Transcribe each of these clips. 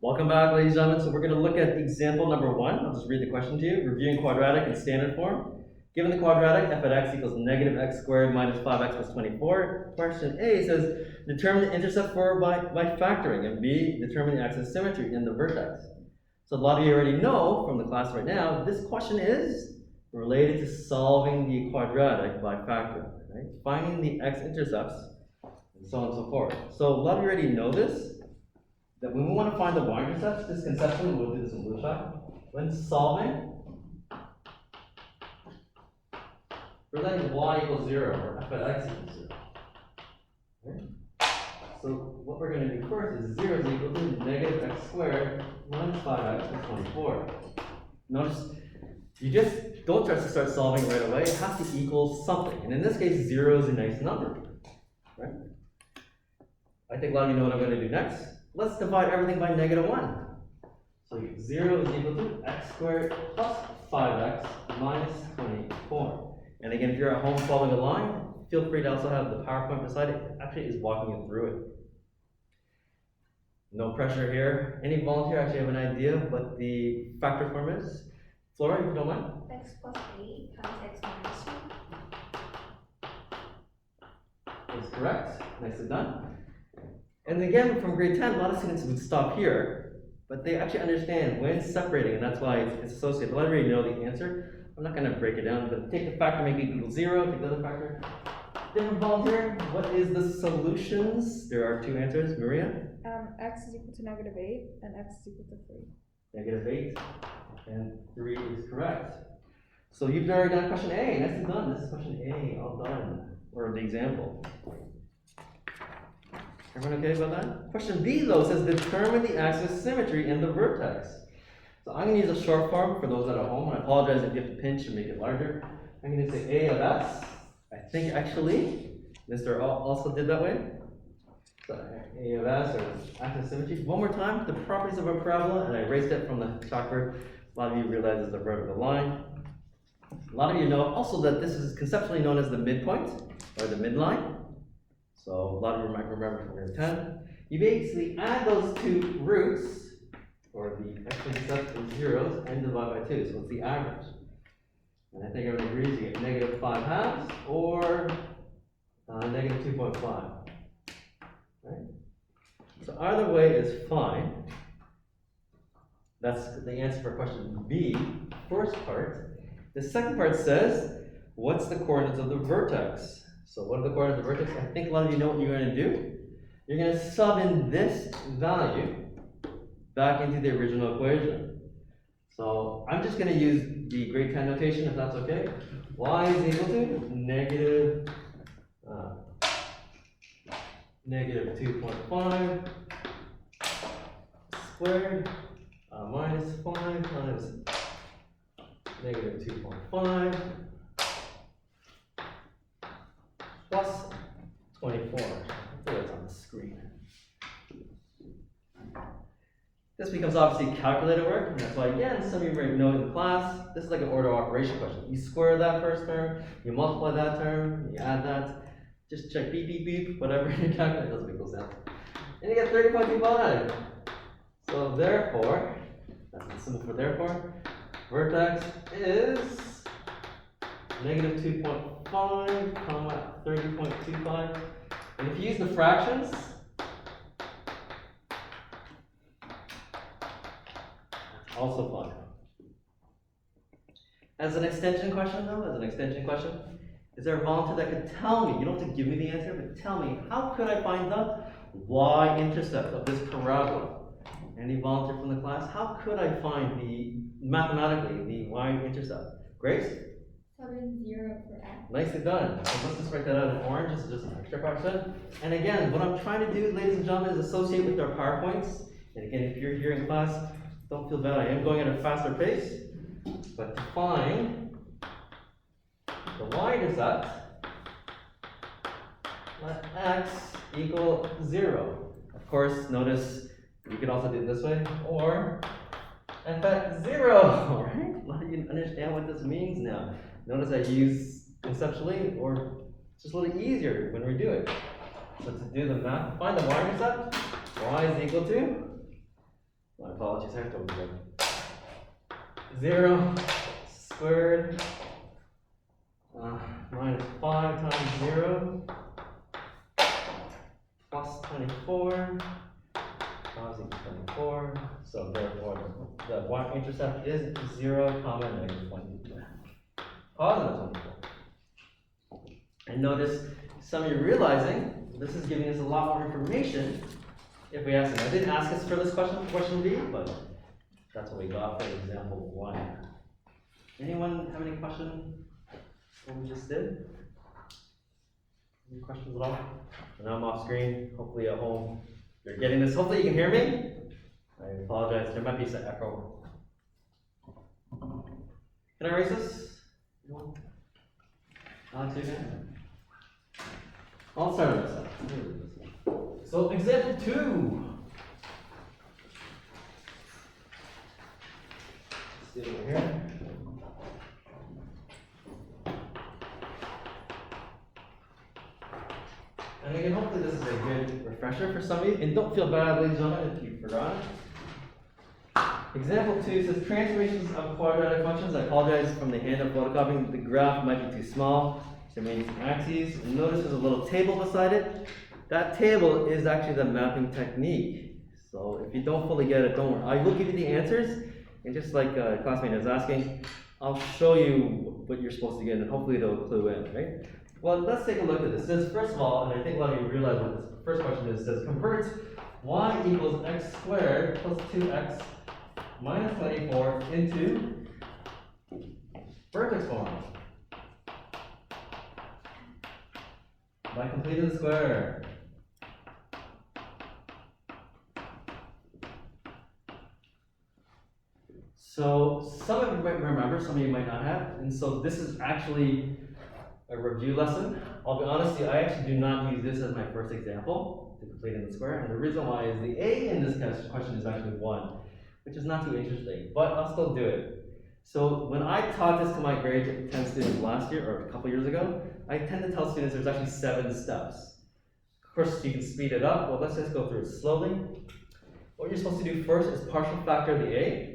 Welcome back, ladies and gentlemen. So we're going to look at example number 1. I'll just read the question to you. Reviewing quadratic in standard form. Given the quadratic, f at x equals negative x squared minus 5x plus 24. Question A says, determine the intercept by factoring, and B, determine the axis symmetry in the vertex. So a lot of you already know from the class right now, this question is related to solving the quadratic by factoring, right? Finding the x-intercepts, and so on and so forth. So a lot of you already know this, that when we want to find the y-intercepts, just conceptually, we'll do this in blue shot. When solving, we're letting y equals 0, or f at x equals 0. Okay? So what we're going to do first is 0 is equal to negative x squared minus 5x plus 24. Notice, you just don't try to start solving right away. It has to equal something. And in this case, 0 is a nice number. Right? I think a lot of you know what I'm going to do next. Let's divide everything by negative 1. So 0 is equal to x squared plus 5x minus 24. And again, if you're at home following along, feel free to also have the PowerPoint beside it. It actually is walking you through it. No pressure here. Any volunteer actually have an idea what the factor form is? Flora, if you don't mind? X plus 8 times x minus 1. Is correct. Nicely done. And again, from grade 10, a lot of students would stop here, but they actually understand when separating, and that's why it's associated. A lot of you know the answer. I'm not going to break it down, but take the factor, make it equal 0, take the other factor. Different volunteer, what is the solutions? There are 2 answers. Maria? X is equal to negative 8, and x is equal to 3. Negative 8, and 3 is correct. So you've already done question A, nicely done. This is question A, all done, or the example. Everyone okay about that? Question B, though, says determine the axis symmetry in the vertex. So I'm going to use a short form for those that are at home. I apologize if you have to pinch and make it larger. I'm going to say A of S. I think actually, Mr. also did that way. So A of S, or axis symmetry. One more time, the properties of a parabola, and I erased it from the chalkboard. A lot of you realize it's the vertical line. A lot of you know also that this is conceptually known as the midpoint, or the midline. So a lot of you might remember from grade 10. You basically add those 2 roots, or the x-intercept is 0s, and divide by 2. So it's the average. And I think everyone agrees you get negative 5 halves, or negative 2.5. Right? So either way is fine. That's the answer for question B, first part. The second part says, what's the coordinates of the vertex? So what are the coordinates of the vertex? I think a lot of you know what you're going to do. You're going to sub in this value back into the original equation. So I'm just going to use the grade 10 notation, if that's okay. Y is equal to negative 2.5 squared minus 5 times negative 2.5 plus 24. I think that's on the screen. This becomes obviously calculator work, and that's why, again, some of you might know in class, this is like an order operation question. You square that first term, you multiply that term, you add that, just check beep, beep, beep, whatever your calculator doesn't make no sense. And you get 30.25 out of it. So therefore, that's the symbol for therefore, vertex is negative 2.5, comma 30.25. And if you use the fractions, also fine. As an extension question, though, is there a volunteer that could tell me, you don't have to give me the answer, but tell me, how could I find the y-intercept of this parabola? Any volunteer from the class? How could I find mathematically, the y-intercept? Grace? Sub in 0 for x. Nicely done. So let's just write that out in orange, this is just an extra part. And again, what I'm trying to do, ladies and gentlemen, is associate with our PowerPoints. And again, if you're here in class, don't feel bad, I am going at a faster pace. But to find the y-intercept, let x equal 0. Of course, notice you can also do it this way, or f at 0, right? A lot of you understand what this means now. Notice I use conceptually, or it's just a little easier when we do it. So to do the math, find the y-intercept, y is equal to My apologies, I have to open it. 0 squared minus 5 times 0 plus 24 equals 24. So therefore, the one intercept is 0, comma, negative 24. Positive 24. And notice some of you realizing this is giving us a lot more information if we ask them. I didn't ask us for this question for question B, but that's what we got for example 1. Anyone have any question what we just did? Any questions at all? And I'm off screen, hopefully at home you're getting this. Hopefully you can hear me. I apologize, there might be some echo. Can I erase this? Anyone? Alex, you can? I'll start with this. So example 2. Let's see it over here. And again, hopefully this is a good refresher for some of you. And don't feel bad, ladies and gentlemen, if you forgot it. Example 2 says transformations of quadratic functions. I apologize from the hand of photocopying. The graph might be too small. So there may be some axes. And notice there's a little table beside it. That table is actually the mapping technique. So if you don't fully get it, don't worry. I will give you the answers. And just like a classmate is asking, I'll show you what you're supposed to get and hopefully it'll clue in, right? Well, let's take a look at this. It says, first of all, and I think a lot of you realize what this first question is, it says convert y equals x squared plus 2x minus 24 into vertex form by completing the square. So some of you might remember, some of you might not have, and so this is actually a review lesson. I'll be honest with you, I actually do not use this as my first example to completing the square, and the reason why is the A in this question is actually 1, which is not too interesting, but I'll still do it. So when I taught this to my grade 10 students last year, or a couple years ago, I tend to tell students there's actually 7 steps. Of course, you can speed it up, but let's just go through it slowly. What you're supposed to do first is partial factor the A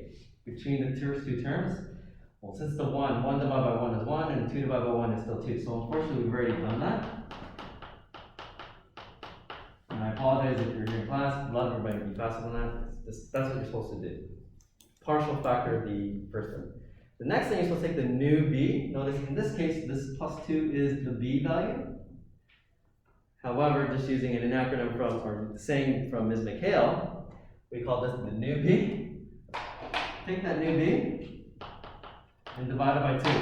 between the first 2 terms. Well, since the 1 divided by 1 is 1, and 2 divided by 1 is still 2. So unfortunately, we've already done that. And I apologize if you're in class, a lot of everybody can be faster than that. That's what you're supposed to do. Partial factor the first term. The next thing, you're supposed to take the new b. Notice in this case, this plus 2 is the b value. However, just using an acronym from, or saying from Ms. McHale, we call this the new b. Take that new b and divide it by 2.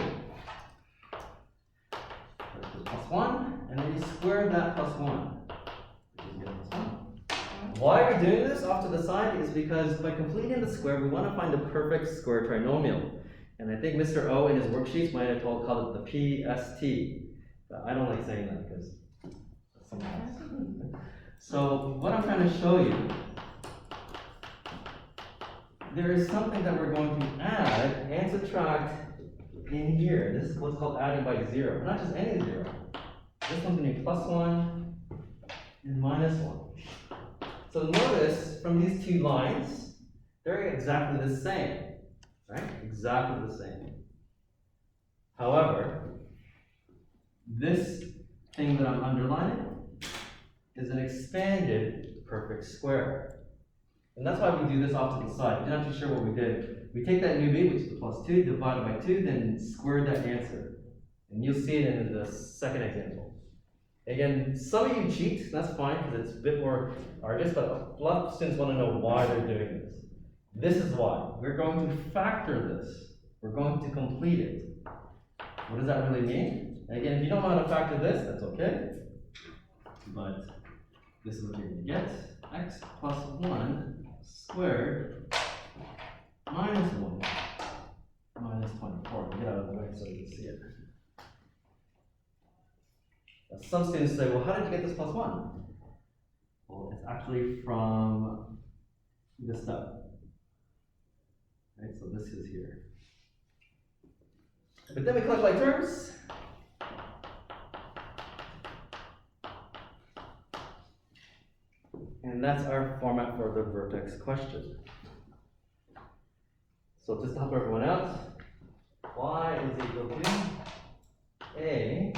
That's plus 1, and then you square that plus 1. Which is plus 1. Why are we doing this off to the side is because by completing the square, we want to find the perfect square trinomial. And I think Mr. O in his worksheets might have called it the PST. But I don't like saying that because that's something else. So what I'm trying to show you, there is something that we're going to add and subtract in here. This is what's called adding by 0. Not just any 0. This one's going to be plus 1 and minus 1. So notice from these 2 lines, they're exactly the same. Right? Exactly the same. However, this thing that I'm underlining is an expanded perfect square. And that's why we do this off to the side. If you're not too sure what we did, we take that new b, which is the plus 2, divided by 2, then square that answer. And you'll see it in the second example. Again, some of you cheat, that's fine because it's a bit more arduous, but a lot of students want to know why they're doing this. This is why. We're going to factor this. We're going to complete it. What does that really mean? Again, if you don't know how to factor this, that's okay. But this is what you're going to get. X plus 1 squared minus 1 minus 24. Get out of the way so you can see it. Now, some students say, well, how did you get this plus 1? Well, it's actually from this step. Right, so this is here. But then we collect like terms. And that's our format for the vertex question. So just to help everyone out, y is equal to a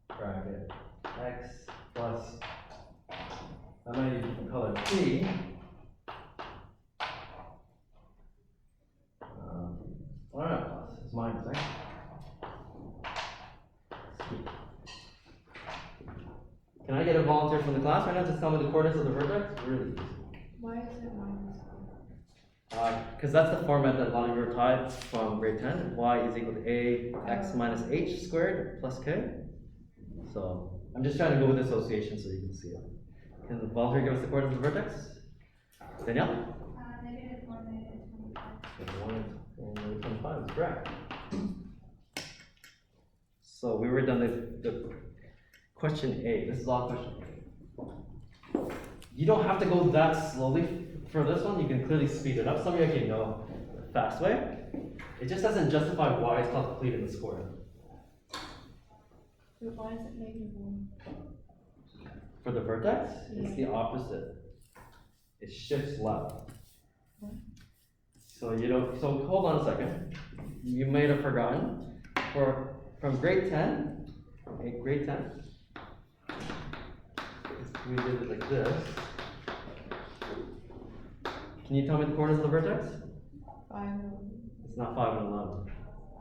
bracket x plus, I might even call it t, or not plus, it's minus, right? Can I get a volunteer from the class right now? Just tell me the coordinates of the vertex? Really easy. Why is it minus? Because that's the format that a lot of you are taught from grade 10. Y is equal to a x minus h squared plus k. So I'm just trying to go with association so you can see it. Can the volunteer give us the coordinates of the vertex? Danielle? Negative 1, negative 25. 1 and negative 25 is correct. So we were done the question A. This is all question A. You don't have to go that slowly for this one. You can clearly speed it up. Some of you actually know the fast way. It just doesn't justify why it's called complete in the square. So why is it negative 1? For the vertex, it's the opposite. It shifts left. What? So you don't. So hold on a second. You might have forgotten. From grade 10, okay, grade 10. We did it like this. Can you tell me the coordinates of the vertex? 5. It's not 5 and 11.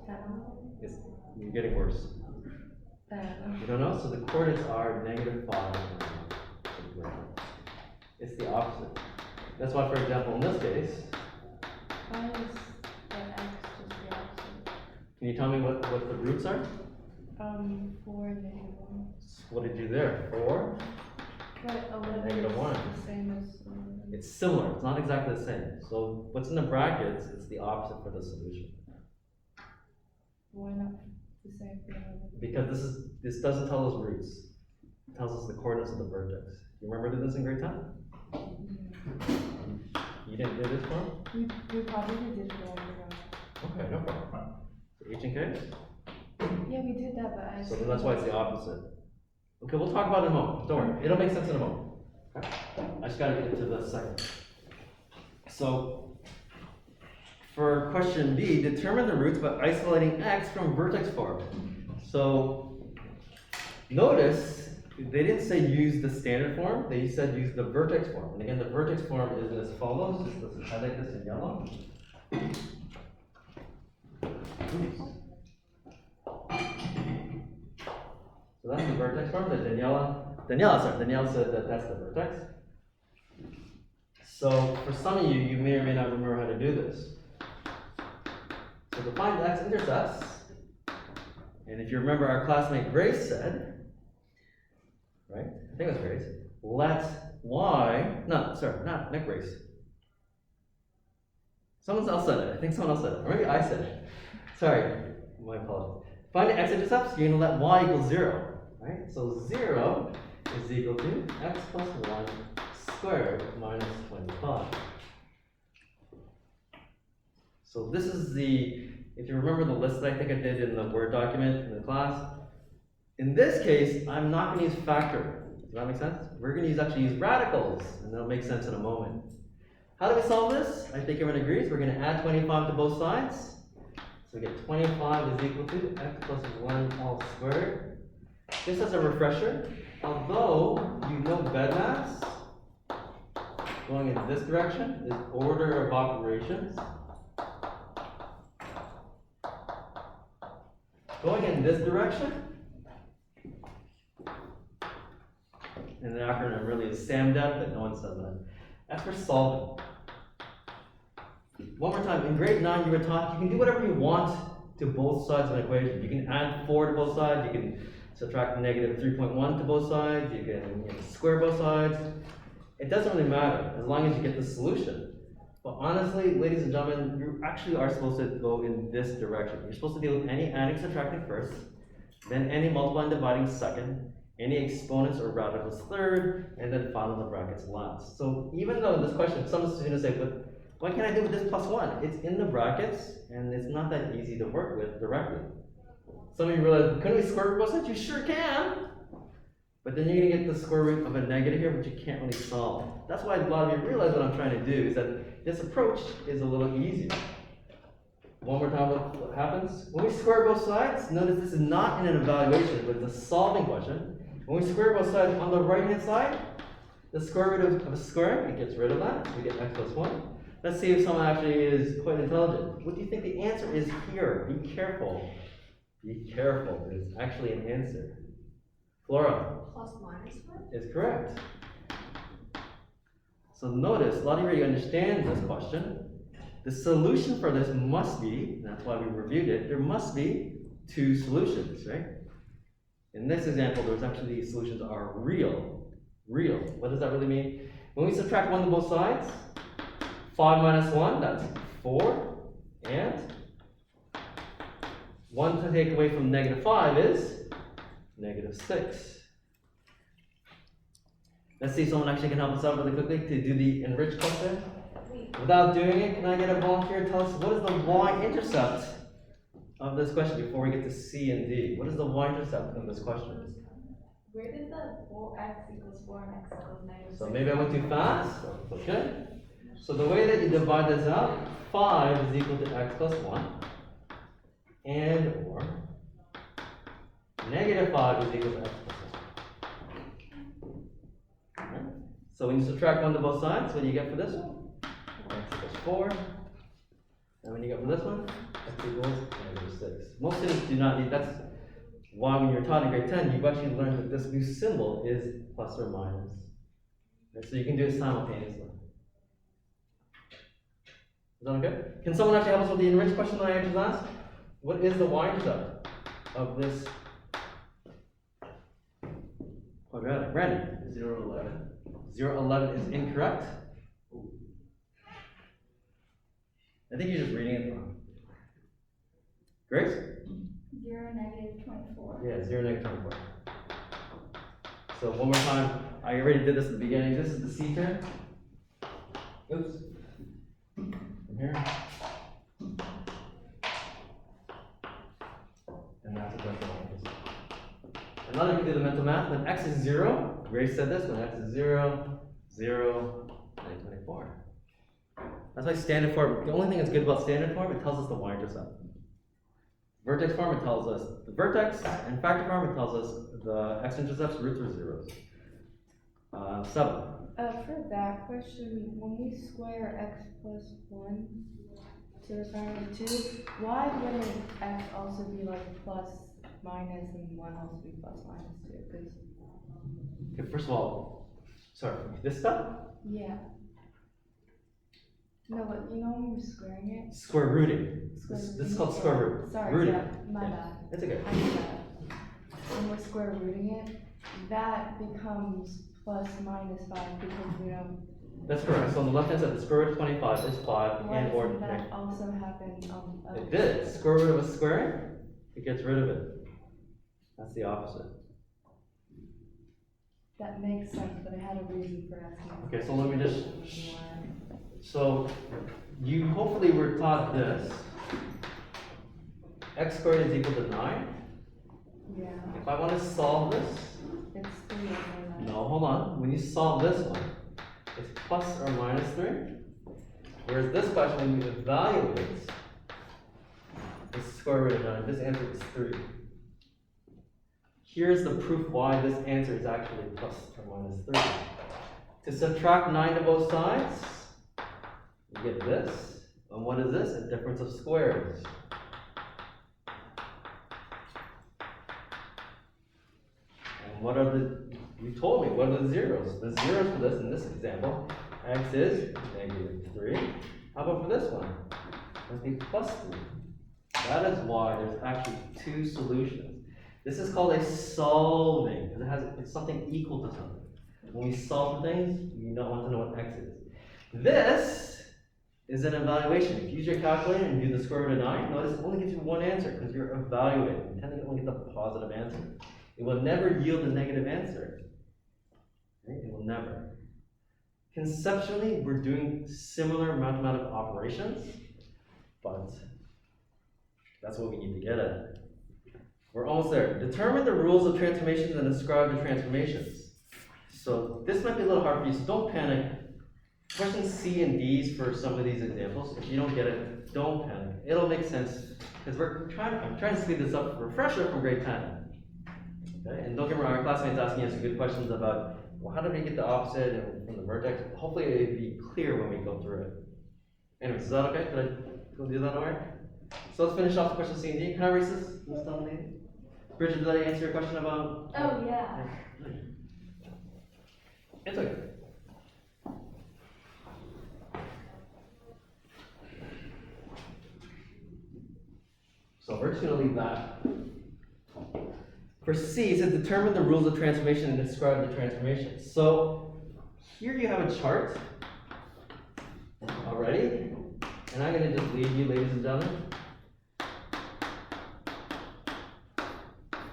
10. You're getting worse. You don't know? So the coordinates are negative 5 and 11. It's the opposite. That's why, for example, in this case, Why is the x just the opposite? can you tell me what the roots are? 4 and negative 1. What did you do there? 4? But 11 Negative is 1. the same as It's similar. It's not exactly the same. So what's in the brackets is the opposite for the solution. Why not the same for 11? Because this doesn't tell us roots. It tells us the coordinates of the vertex. You remember doing this in grade 10? You didn't do this one? We probably did it wrong. Okay, no problem. So H and K? Yeah, we did that, but I. So then that's why it's the opposite. Okay, we'll talk about it in a moment. Don't worry. It'll make sense in a moment. Okay? I just gotta get to the second. So for question B, determine the roots by isolating x from vertex form. So notice they didn't say use the standard form, they said use the vertex form. And again, the vertex form is as follows. Just let's highlight this in yellow. So that's the vertex form that Danielle said that that's the vertex. So for some of you, you may or may not remember how to do this. So to find x-intercepts, and if you remember our classmate Grace said, right? I think it was Grace. Let y, not Grace. Someone else said it. I think someone else said it. Or maybe I said it. Sorry, my apologies. Find the x-intercepts, you're going to let y equal 0, right? So 0 is equal to x plus 1 squared minus 25. So this is if you remember the list that I think I did in the Word document in the class, in this case, I'm not going to use factor. Does that make sense? We're going to actually use radicals, and that'll make sense in a moment. How do we solve this? I think everyone agrees. We're going to add 25 to both sides. So we get 25 is equal to x plus 1 all squared. Just as a refresher, although you know bedmass, going in this direction is order of operations. Going in this direction, and the acronym really is SAMDEP, but no one says that. That's for solving. One more time, in grade 9 you were taught you can do whatever you want to both sides of an equation. You can add 4 to both sides, you can subtract negative 3.1 to both sides, you can square both sides. It doesn't really matter as long as you get the solution. But honestly, ladies and gentlemen, you actually are supposed to go in this direction. You're supposed to deal with any adding subtracting first, then any multiplying dividing second, any exponents or radicals third, and then finally the brackets last. So even though in this question, someone's going to say, but why can't I do with this plus 1? It's in the brackets, and it's not that easy to work with directly. Some of you realize, couldn't we square root both sides? You sure can. But then you're going to get the square root of a negative here, which you can't really solve. That's why a lot of you realize what I'm trying to do, is that this approach is a little easier. One more time, what happens? When we square both sides, notice this is not in an evaluation, but it's a solving question. When we square both sides on the right-hand side, the square root of a square, it gets rid of that. We get x plus 1. Let's see if someone actually is quite intelligent. What do you think the answer is here? Be careful. Be careful. There's actually an answer. Flora. Plus minus 1? Is correct. So notice, a lot of you understand this question. The solution for this must be, and that's why we reviewed it, there must be two solutions, right? In this example, there's actually these solutions are real. Real. What does that really mean? When we subtract 1 to both sides, 5 minus 1, that's 4, and 1 to take away from negative 5 is negative 6. Let's see if someone actually can help us out really quickly to do the enriched question. Without doing it, can I get a volunteer to tell us what is the y-intercept of this question before we get to C and D? What is the y-intercept of this question? Where did the 4x equals 4 and x equals negative? So maybe I went too fast. Okay. So the way that you divide this out, 5 is equal to x plus 1, and or negative 5 is equal to x plus 1. Right? So when you subtract 1 to both sides, what do you get for this one? X equals 4. And when you get from this one, x equals negative 6. Most students do not need, that's why when you're taught in grade 10, you've actually learned that this new symbol is plus or minus. Right? So you can do it simultaneously. Is that okay? Can someone actually help us with the enriched question that I just asked? What is the y-intercept of this quadratic? Brandon? 0, 11. 0, 11 is incorrect. I think you're just reading it wrong. Grace? 0, negative 24. Yeah, 0, negative 24. So one more time. I already did this at the beginning. This is the C term. Oops. From here. And that's what that's like. Another can do the mental math. When x is 0, Grace said this, when x is 0, 0, and 24. That's why standard form, the only thing that's good about standard form, it tells us the y-intercept. Vertex form, it tells us the vertex, and factor form, it tells us the x-intercepts, roots, or zeros. 7. For that question, when we square x plus 1 to the power of 2, why wouldn't x also be like plus minus and 1 also be plus minus 2? Because Okay, first of all, sorry, this stuff? yeah. No, but you know when we're squaring it? Square rooting. Square This is called square root. Sorry, Rooting. yeah, my bad. It's okay. I did that. When we're square rooting it, that becomes plus minus 5 because we know. That's correct. So on the left hand side, the square root of 25 is 5 Why and or doesn't that also happen on the It did. Square root of a square, it gets rid of it. That's the opposite. That makes sense, but I had a reason for asking. Okay, so let me just. So you hopefully were taught this. X squared is equal to 9. Yeah, If I want to solve this, it's 3 over 9. no, hold on. When you solve this one, it's plus or minus 3. Whereas this question, when you evaluate the square root of 9, this answer is 3. Here's the proof why this answer is actually plus or minus 3. To subtract 9 to both sides, you get this. And what is this? A difference of squares. And what are you told me, what are the zeros? The zeros for this, in this example, x is negative 3. How about for this one? Must be plus 3. That is why there's actually two solutions. This is called a solving, because it's something equal to something. When we solve things, you don't want to know what x is. This is an evaluation. If you use your calculator and do the square root of 9, notice it only gives you one answer because you're evaluating. You tend to only get the positive answer. It will never yield a negative answer. Right? It will never. Conceptually, we're doing similar mathematical operations, but that's what we need to get at. We're almost there. Determine the rules of transformations and describe the transformations. So this might be a little hard for you, so don't panic. Question C and D's for some of these examples. If you don't get it, don't panic. It'll make sense because I'm trying to speed this up for refresher from grade 10. Okay? And don't get me wrong, our classmates asking us good questions about, well, how do we get the opposite and from the vertex? Hopefully it'll be clear when we go through it. Anyways, is that okay? Could I go do that all right? So let's finish off the question C and D. Can I erase this? Bridget, did I answer your question about? Oh, yeah. It's okay. So we're just going to leave that. For C, it says determine the rules of transformation and describe the transformation. So here you have a chart already, and I'm going to just leave you, ladies and gentlemen.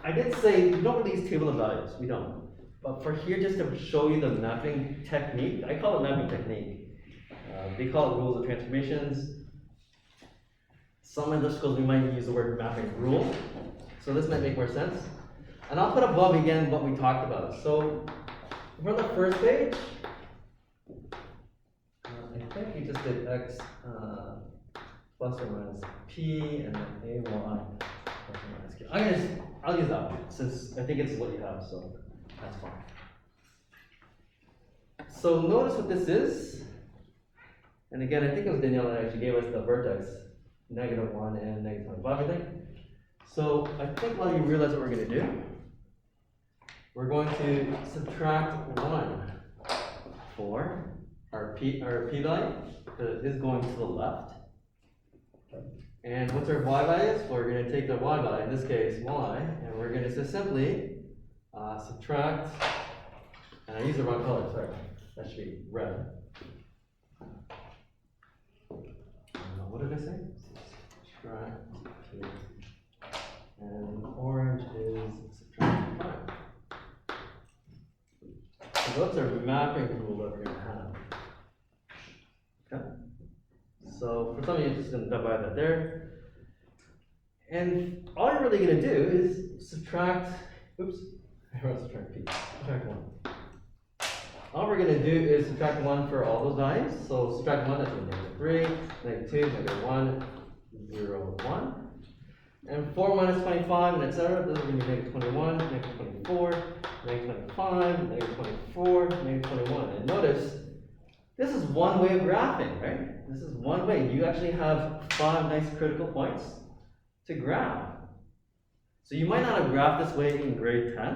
I did say we don't really use table of values, we don't. But for here, just to show you the mapping technique, I call it mapping technique. They call it rules of transformations. Some other schools we might use the word mapping rule. So this might make more sense. And I'll put above again what we talked about. So from the first page, I think you just did x plus or minus p and then ay plus or minus q. I'll use that one since I think it's what you have, so that's fine. So notice what this is. And again, I think it was Danielle that actually gave us the vertex, -1 and -25, I think. So I think a lot of you realize what we're going to do. We're going to subtract 1 for our p value, because it is going to the left. And what's our y values? Well, we're going to take the y value, in this case y, and we're going to just simply subtract, and I used the wrong color, sorry, that should be red. What did I say? Subtract 2. And orange is subtract 5. So those are mapping rule that we're going to have. Okay? So for some of you, just going to divide that there. And all you're really going to do is subtract, oops, I wrote subtract p, subtract 1. All we're going to do is subtract 1 for all those values. So subtract 1, that's going to be -3, -2, -1, 0, 1. And 4 minus 25, and etc. Those are going to be -21, -24, -25, -24, -21. And notice, this is one way of graphing, right? This is one way. You actually have 5 nice critical points to graph. So you might not have graphed this way in grade 10.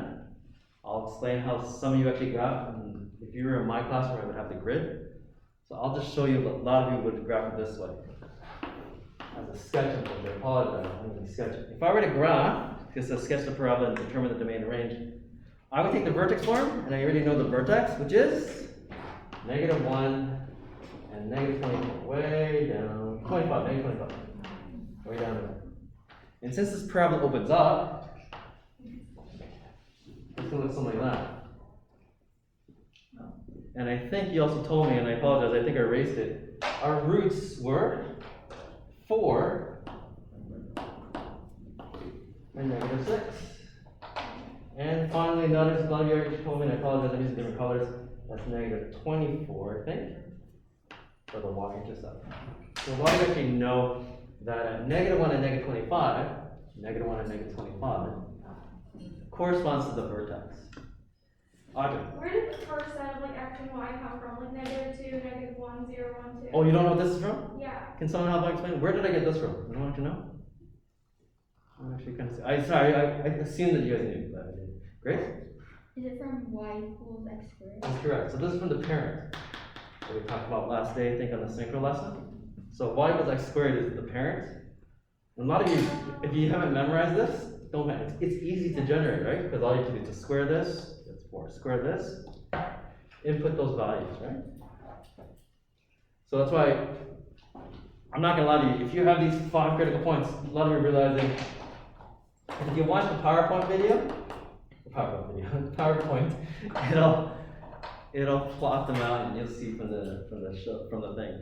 I'll explain how some of you actually graph, and if you were in my class where I would have the grid. So I'll just show you, a lot of you would graph it this way. As a sketch of it, I apologize, I'm going to sketch it. If I were to graph, just to sketch the parabola and determine the domain and range, I would take the vertex form, and I already know the vertex, which is -1 and -24, way down, 25, -25, way down there. And since this parabola opens up, it's going to look something like that. And I think you also told me, and I apologize, I think I erased it. Our roots were 4 and -6. And finally, notice a lot of you already told me, and I apologize, I'm using different colors. That's -24, I think, for the y-intercept. So why do you actually know that at -1 and -25, -1 and -25 corresponds to the vertex? Audrey. Where did the first set of like x and y come from? Like -2, -1, 0, 1, 2. Oh, you don't know what this is from? Yeah. Can someone help me explain? Where did I get this from? You don't want to know? I'm actually kind of. Sorry, I assumed that you guys knew, but I didn't. Grace? Is it from y equals x squared? That's correct. So this is from the parent that we talked about last day, I think, on the synchro lesson. So y equals x squared is the parent. And a lot of you, if you haven't memorized this, don't panic. It's easy to generate, right? Because all you have to do is to square this. That's 4. Square this. Input those values, right? So that's why I'm not gonna lie to you. If you have these 5 critical points, a lot of you are realizing. If you watch the PowerPoint video, PowerPoint, it'll plot them out, and you'll see from the thing.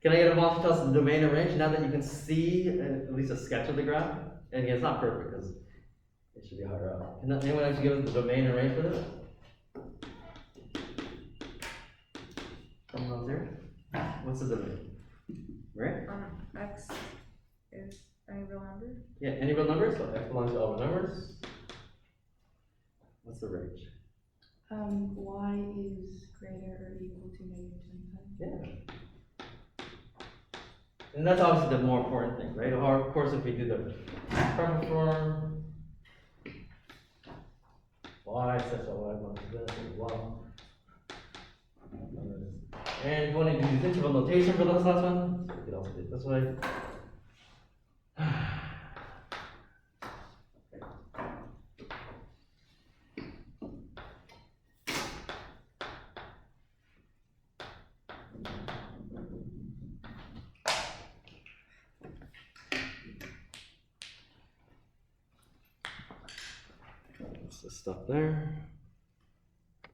Can I get a volunteer to tell us the domain and range now that you can see at least a sketch of the graph? And again, it's not perfect because it should be higher up. Can anyone actually give us the domain and range for this? Someone else here? What's the limit? Right? X is any real number? Yeah, any real numbers, so x belongs to all real numbers. What's the range? Y is greater or equal to -25. Yeah. And that's obviously the more important thing, right? Or of course, if we do the Vertex form, y such that y belongs to this as well. And if you want to use interval notation for this last one, so we could also do it this way. Let's just stop there.